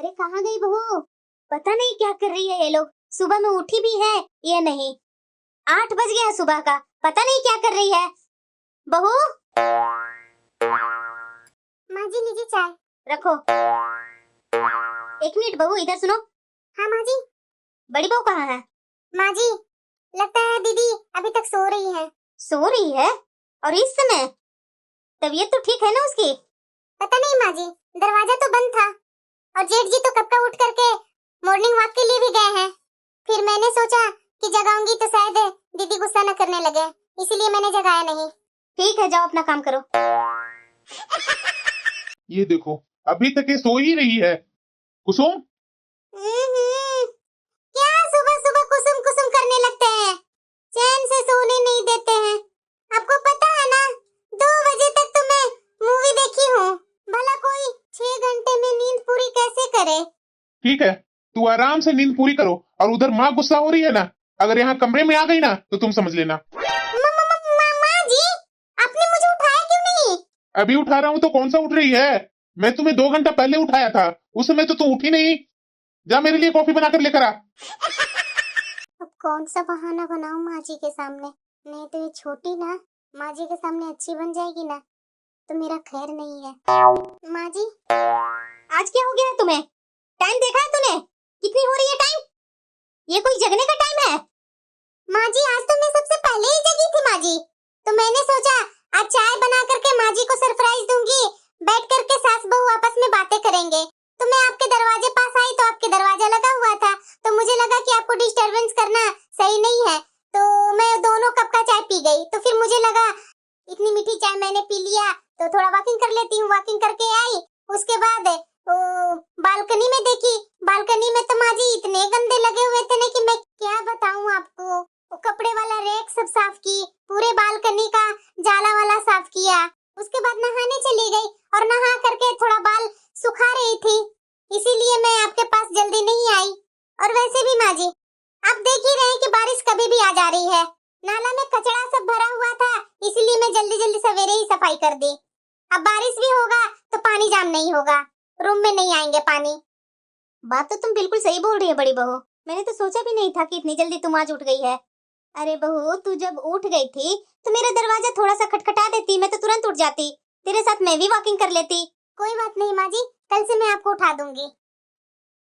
अरे कहाँ गई बहू? पता नहीं क्या कर रही है ये लोग। सुबह में उठी भी है या नहीं? 8 बज गया सुबह का, पता नहीं क्या कर रही है। बहू, माँ जी लीजिए चाय। रखो। 1 मिनट बहू, इधर सुनो। हाँ माँ जी। बड़ी बहू कहाँ है? माँ जी लगता है दीदी अभी तक सो रही है। सो रही है? और इस समय? तबीयत तो ठीक है ना उसकी? पता नहीं माँ जी, दरवाजा तो बंद था और जेठ जी तो कब का उठ करके मॉर्निंग वॉक के लिए भी गए हैं। फिर मैंने सोचा कि जगाऊंगी तो शायद दीदी गुस्सा न करने लगे, इसीलिए मैंने जगाया नहीं। ठीक है, जाओ अपना काम करो। ये देखो, अभी तक ये सो ही रही है। कुसुम, क्या सुबह सुबह कुसुम कुसुम करने लगते हैं, चैन से सोने नहीं देते हैं। आपको पता है ना, 2 बजे तक तो मैं मूवी देखी हूँ। भला कोई 6 घंटे में नींद पूरी कैसे करे? ठीक है, तू आराम से नींद पूरी करो। और उधर माँ गुस्सा हो रही है ना, अगर यहाँ कमरे में आ गई ना तो तुम समझ लेना। माँ जी, आपने मुझे उठाया क्यों नहीं? अभी उठा रहा हूँ तो कौन सा उठ रही है? मैं तुम्हें 2 घंटा पहले उठाया था, उस समय तो तुम उठी नहीं। जा मेरे लिए कॉफी बनाकर लेकर आ। अब कौन सा बहाना बनाऊं माँ जी के सामने? नहीं तो ये छोटी ना माँ जी के सामने अच्छी बन जाएगी ना, तो मेरा खैर नहीं है। माँ जी, आज क्या हो गया है तुम्हें? टाइम देखा है तूने? कितनी हो रही है टाइम? ये कोई जगने का टाइम है? माँ जी आज तो मैं सबसे पहले ही जगी थी माँ जी, तो मैंने सोचा आज चाय बना करके माँ जी को सरप्राइज दूंगी, बैठ करके सास बहू आपस में बातें करेंगे। तो मैं आपके दरवाजे पास आई तो आपके दरवाजा लगा हुआ था, तो मुझे लगा कि आपको डिस्टरबेंस करना सही नहीं है, तो मैं दोनों कप का चाय पी गई। तो फिर मुझे लगा इतनी मीठी चाय मैंने पी लिया तो थोड़ा वॉकिंग कर लेती हूँ। वॉकिंग करके आई, उसके बाद बालकनी में देखी, बालकनी में तो माँ जी इतने गंदे लगे हुए थे ना कि मैं क्या बताऊँ आपको। वो कपड़े वाला रैक सब साफ की, पूरे बालकनी का जाला वाला साफ किया। उसके बाद नहाने चली गई और नहा करके थोड़ा बाल सुखा रही थी, इसीलिए मैं आपके पास जल्दी नहीं आई। और वैसे भी माँ जी आप देख ही रहे हैं कि बारिश कभी भी आ जा रही है, नाला में कचरा सब भरा हुआ था, इसलिए मैं जल्दी जल्दी सवेरे ही सफाई कर दी। अब बारिश भी होगा तो पानी जाम नहीं होगा, रूम में नहीं आएंगे पानी। बात तो तुम बिल्कुल सही बोल रही है बड़ी बहू। मैंने तो सोचा भी नहीं था कि इतनी जल्दी तुम आज उठ गई है। अरे बहू, तू जब उठ गई थी तो मेरा दरवाजा थोड़ा सा खटखटा देती, मैं तो तुरंत उठ जाती, तेरे साथ मैं भी वॉकिंग कर लेती। कोई बात नहीं माँ जी, कल से मैं आपको उठा दूंगी।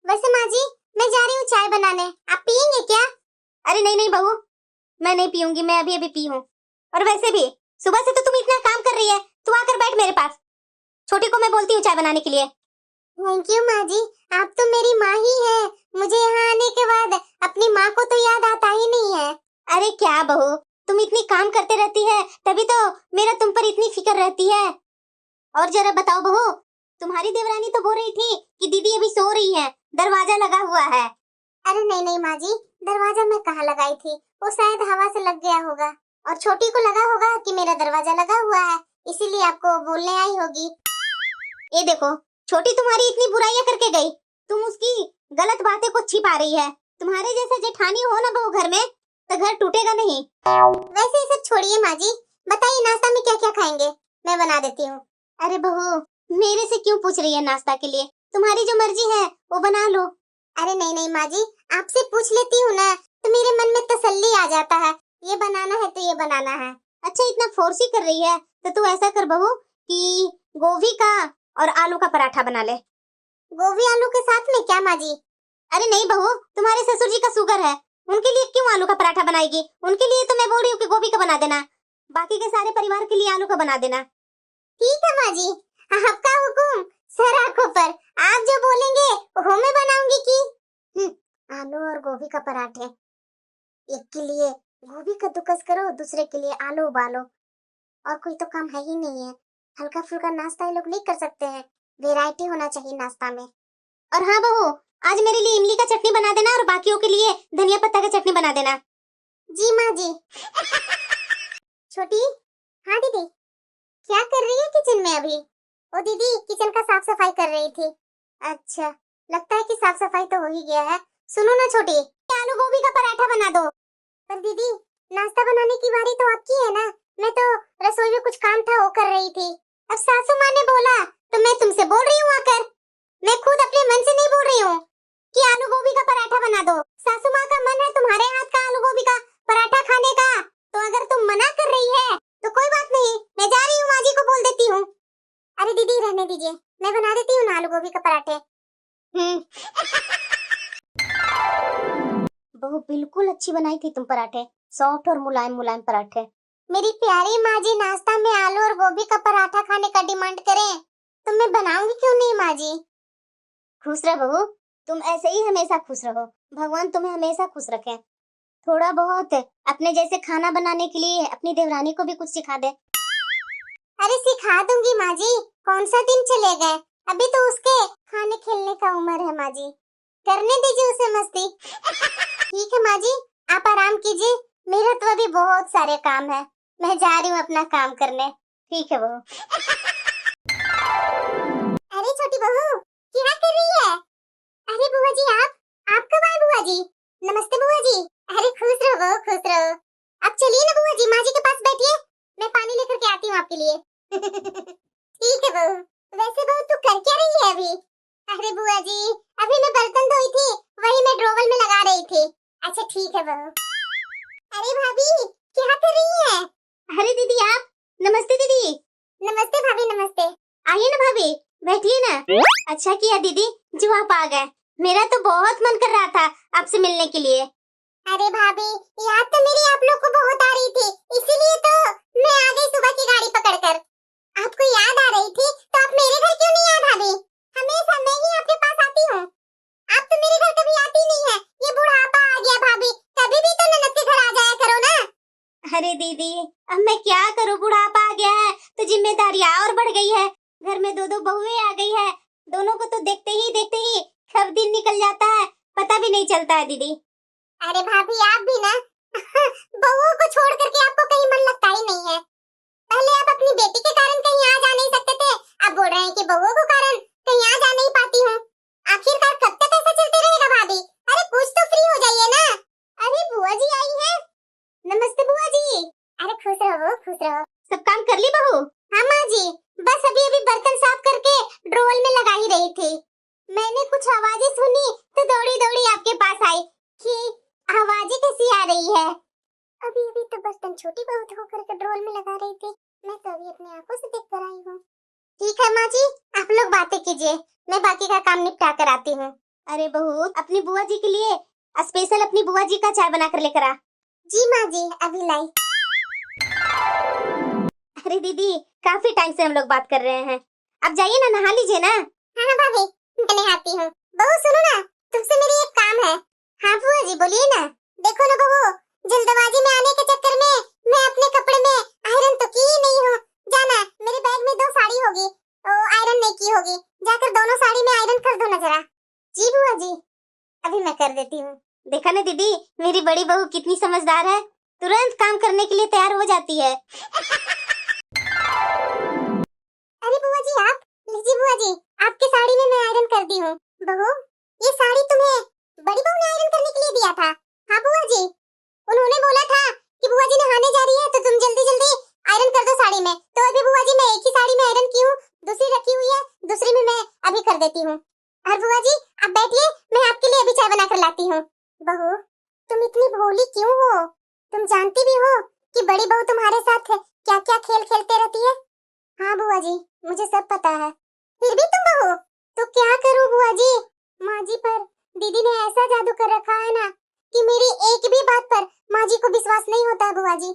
वैसे माँ जी मैं जा रही हूँ चाय बनाने, आप पियेंगे क्या? अरे नहीं नहीं बहू, मैं नहीं पीऊंगी, मैं अभी अभी पी हूँ। और वैसे भी सुबह से तो तुम इतना काम कर रही है, तू आकर बैठ मेरे पास। छोटी को मैं बोलती हूँ चाय बनाने के लिए। थैंक यू माँ जी, आप तो मेरी माँ ही है। मुझे यहाँ आने के बाद अपनी माँ को तो याद आता ही नहीं है। अरे क्या बहू, तुम इतनी काम करते रहती है तभी तो मेरा तुम पर इतनी फिक्र रहती है। और जरा बताओ बहू, तुम्हारी देवरानी तो बोल रही थी कि दीदी अभी सो रही है, दरवाजा लगा हुआ है। अरे नहीं नहीं माँ जी, दरवाजा मैं कहाँ लगाई थी, वो शायद हवा से लग गया होगा और छोटी को लगा होगा कि मेरा दरवाजा लगा हुआ है, इसीलिए आपको बोलने आई होगी। ये देखो, छोटी तुम्हारी इतनी बुराइयां करके गई, तुम उसकी गलत बातें को छिपा रही है। तुम्हारे जैसा जेठानी हो ना बहू घर में तो घर टूटेगा नहीं। वैसे ये सब छोड़िए माँ जी, बताइए नाश्ता में क्या क्या खाएंगे, मैं बना देती हूँ। अरे बहू, मेरे से क्यों पूछ रही है नाश्ता के लिए? तुम्हारी जो मर्जी है वो बना लो। अरे नहीं नहीं माँ जी, आपसे पूछ लेती हूँ ना तो मेरे मन में तसल्ली आ जाता है, ये बनाना है तो ये बनाना है। अच्छा, इतना फोर्स ही कर रही है तो तू ऐसा कर बहू कि गोभी का और आलू का पराठा बना ले। गोभी आलू के साथ में क्या माँ जी? अरे नहीं बहू, तुम्हारे ससुर जी का शुगर है, उनके लिए क्यों आलू का पराठा बनाएगी? उनके लिए तो मैं बोल रही हूँ कि गोभी का बना देना, बाकी के सारे परिवार के लिए आलू का बना देना। ठीक है माँ जी, आपका हुक्म सर आंखों पर, आप जो बोलेंगे वो मैं बनाऊंगी की। आलू और गोभी का पराठे, एक के लिए गोभी कद्दूकस करो, दूसरे के लिए आलू उबालो, और कोई तो काम है ही नहीं है। हल्का फुल्का नाश्ता ये लोग नहीं कर सकते हैं, वेराइटी होना चाहिए नाश्ता में। और हाँ बहू, आज मेरे लिए इमली का चटनी बना देना और बाकियों के लिए धनिया पत्ता का चटनी बना देना। जी माँ जी। छोटी, हाँ दीदी, क्या कर रही है किचन में अभी? ओ दीदी किचन का साफ सफाई कर रही थी। अच्छा, लगता है कि साफ सफाई तो हो ही गया है। सुनो ना छोटी, आलू गोभी का पराठा बना दो। पर दीदी नाश्ता बनाने की बारी तो आपकी है ना, मैं तो रसोई में कुछ काम था वो कर रही थी। अब सासू माँ ने बोला तो मैं तुमसे बोल रही हूँ आकर, मैं खुद अपने मन से नहीं बोल रही बना दो। सासू माँ का मन है तुम्हारे हाथ का आलू गोभी का पराठा खाने का, तो अगर तुम मना कर रही है तो कोई बात नहीं, मैं जा रही हूँ, माँ जी को बोल देती हूँ। अरे दीदी रहने दीजिए, मैं बना देती हूँ ना आलू गोभी का पराठे। बहू बिल्कुल अच्छी बनाई थी तुम पराठे, सॉफ्ट और मुलायम मुलायम पराठे। मेरी प्यारी माँ जी नाश्ता में आलू और गोभी का पराठा खाने का डिमांड करें तो मैं बनाऊंगी क्यों नहीं माँ जी। खुश रह बहू, तुम ऐसे ही हमेशा खुश रहो, भगवान तुम्हें हमेशा खुश रखे। थोड़ा बहुत अपने जैसे खाना बनाने के लिए अपनी देवरानी को भी कुछ सिखा दे। अरे सिखा दूंगी माँ जी, कौन सा दिन चले गए, अभी तो उसके खाने खेलने का उम्र है माँ जी, करने दीजिए उसे मस्ती। ठीक है माँ जी, आप आराम कीजिए, मेरा तो अभी बहुत सारे काम है, मैं जा रही हूँ अपना काम करने। ठीक है बहू। अरे छोटी बहू क्या कर रही है? अरे बुआ जी आप कब आए बुआ जी? नमस्ते बुआ जी। अरे खुश रहो बहू, खुश रहो। अब चलिए ना बुआ जी, माँ जी के पास बैठिए, मैं पानी लेकर के आती हूँ आपके लिए। ठीक है बहू। वैसे बहू तू कर क्या रही है अभी? अरे बुआ जी अभी मैं बर्तन धोई थी, वही मैं ड्रॉवर में लगा रही थी। अच्छा ठीक है बहू। अरे भाभी क्या कर रही है? अरे दीदी आप, नमस्ते दीदी। नमस्ते भाभी नमस्ते। आइए ना भाभी, बैठिए ना। अच्छा किया दीदी जो आप आ गए, मेरा तो बहुत मन कर रहा था आपसे मिलने के लिए। अरे भाभी याद तो मेरी आप लोग को बहुत आ रही थी, इसीलिए तो मैं आ गई सुबह की गाड़ी पकड़कर। आपको याद आ रही थी तो आप मेरे घर क्यों नहीं आए भाभी? हमेशा मैं ही आपके पास आती हूँ, आप तो मेरे घर कभी आती नहीं है। ये बुढ़ापा आ गया भाभी, कभी भी तो ननद के घर आ जाया करो ना। अरे दीदी अब मैं क्या करूं, बुढ़ापा आ गया है तो जिम्मेदारियां और बढ़ गई है, घर में दो दो बहुएं आ गई है, दोनों को तो देखते ही कब दिन निकल जाता है पता भी नहीं चलता है दीदी। अरे भाभी आप भी ना बहुओं को छोड़ करके आपको कहीं मन लगता ही नहीं है। पहले आप अपनी बेटी के कारण कहीं आ जा नहीं सकते थे, अब बोल रहे हैं कि बहुओं के कारण कहीं आ जा नहीं पाती हूँ। आखिरकार कब तक ऐसा चलते रहेगा भाभी? अरे कुछ तो फ्री हो जाइए ना। अरे बुआ जी आई है। नमस्ते बुआ जी। अरे खुश रहो। सब काम कर ली बहू? हाँ माँ जी, बस अभी बर्तन साफ करके ड्रोल में लगा ही रही थी। मैंने कुछ आवाजें सुनी तो दौड़ी दौड़ी आपके पास आई कि आवाजें कैसी आ रही है। अभी तो बर्तन छोटी बहू धो करके ड्रोल में लगा रही थी, मैं तो अभी अपनी आंखों से देख कर आई हूँ। ठीक है माँ जी, आप लोग बातें कीजिए, मैं बाकी का काम निपटा कर आती हूँ। अरे बहू अपनी बुआ जी के लिए स्पेशल अपनी बुआ जी का चाय बना कर लेकर आ। जी माँ जी अभी लाई। अरे दीदी काफी टाइम से हम लोग बात कर रहे हैं, अब जाइए ना, नहा लीजिए ना। हाँ भाभी मैं नहाती हूँ। बहू सुनो ना, तुमसे मेरी एक काम है। हाँ बुआ जी बोलिए ना। देखो ना बहू, जल्दबाजी में आने के चक्कर में मैं अपने कपड़े में आयरन तो की ही नहीं हूँ। जाना मेरे बैग में 2 साड़ी होगी, आयरन नहीं की होगी, जाकर दोनों साड़ी में आयरन कर दो ना जरा। जी बुआ जी अभी मैं कर देती हूँ। देखा ना दीदी मेरी बड़ी बहू कितनी समझदार है, तुरंत काम करने के लिए तैयार हो जाती है। अरे बुआ जी आप लीजिए बुआ जी, आपकी साड़ी में मैं आयरन कर दी हूँ। बहू ये साड़ी तुम्हें बड़ी बहू ने आयरन करने के लिए दिया था? हाँ बुआ जी, उन्होंने बोला था कि बुआ जी नहाने जा रही है तो तुम जल्दी जल्दी आयरन कर दो साड़ी में। तो अभी बुआ जी मैं एक ही साड़ी में आयरन की हूँ, दूसरी रखी हुई है, दूसरी में मैं अभी कर देती हूँ। और बुआ जी आप बैठिए, मैं आपके लिए अभी चाय बना कर लाती हूँ। बहू तुम इतनी भोली क्यों हो? तुम जानती भी हो कि बड़ी बहू तुम्हारे साथ क्या क्या खेल खेलते रहती है। हाँ बुआ जी मुझे सब पता है, फिर भी तुम बहू तो क्या करूं बुआ जी? माँ जी पर दीदी ने ऐसा जादू कर रखा है ना कि मेरी एक भी बात पर माँ जी को विश्वास नहीं होता है बुआ जी।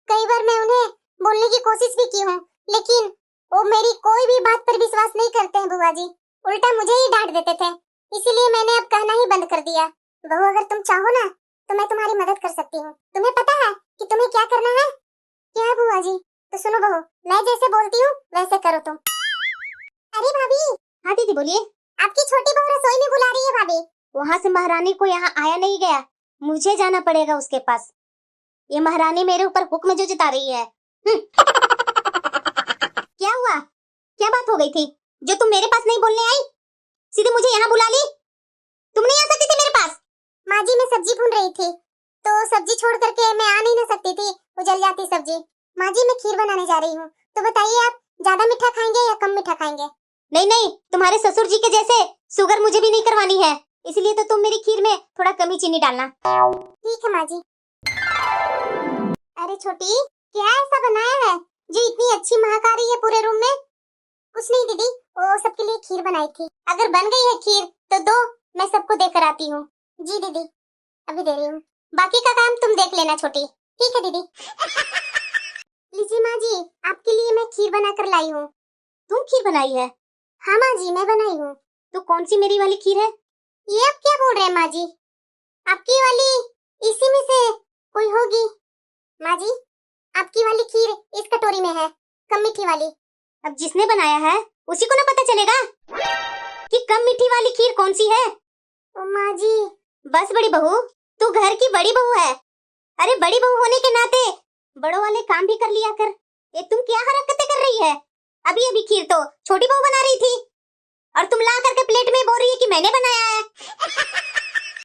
कई बार मैं उन्हें बोलने की कोशिश भी की हूँ, लेकिन वो मेरी कोई भी बात पर विश्वास नहीं करते हैं बुआ जी, उल्टा मुझे ही डांट देते थे। इसीलिए मैंने अब कहना ही बंद कर दिया। बहू अगर तुम चाहो ना तो मैं तुम्हारी मदद कर सकती हूँ। तुम्हें पता है कि तुम्हें क्या करना है? क्या बुआ जी? तो सुनो बहू, मैं जैसे बोलती हूँ वैसे करो तुम। अरे भाभी। हाँ दीदी बोलिए। आपकी छोटी बहू रसोई में बुला रही है भाभी। वहाँ से महारानी को यहाँ आया नहीं गया, मुझे जाना पड़ेगा उसके पास। ये महारानी मेरे ऊपर हुक्म जो जता रही है। क्या हुआ, क्या बात हो गई थी जो तुम मेरे पास नहीं बोलने आई, सीधे मुझे यहाँ बुला ली? तुम नहीं आ सकती थी मेरे पास? माँ जी मैं सब्जी भून रही थी तो सब्जी छोड़ करके मैं आ नहीं ना सकती थी, वो जल जाती सब्जी। माँ जी मैं खीर बनाने जा रही हूँ, तो बताइए आप ज्यादा मीठा खाएंगे या कम मीठा खाएंगे? नहीं नहीं, तुम्हारे ससुर जी के जैसे शुगर मुझे भी नहीं करवानी है, इसलिए तो तुम मेरी खीर में थोड़ा कमी चीनी डालना। ठीक है माँ जी। अरे छोटी, क्या ऐसा बनाया है जो इतनी अच्छी महक आ रही है पूरे रूम में? कुछ नहीं दीदी, वो सबके लिए खीर बनाई थी। अगर बन गई है खीर तो दो, मैं सबको देकर आती हूँ। जी दीदी, अभी दे रही हूँ। बाकी का काम तुम देख लेना छोटी। ठीक है दीदी। लीजिए माँ जी, आपके लिए मैं खीर बनाकर लाई हूँ। तुम खीर बनाई है? हाँ माँ जी, मैं बनाई हूँ। तो कौन सी मेरी वाली खीर है? ये आप क्या बोल रहे हैं माँ जी? आपकी वाली इसी में से कोई होगी। माँ जी, आपकी वाली खीर इस कटोरी में है, कम मीठी वाली। अब जिसने बनाया है उसी को ना पता चलेगा कि कम मीठी वाली खीर कौन सी है। ओ माँ जी। बस बड़ी बहू, तू घर की बड़ी बहू है। अरे बड़ी बहू होने के नाते बड़ों वाले काम भी कर लिया कर। ये तुम क्या हरकतें कर रही है? अभी अभी खीर तो छोटी बहू बना रही थी और तुम ला करके प्लेट में बोल रही है कि मैंने बनाया है।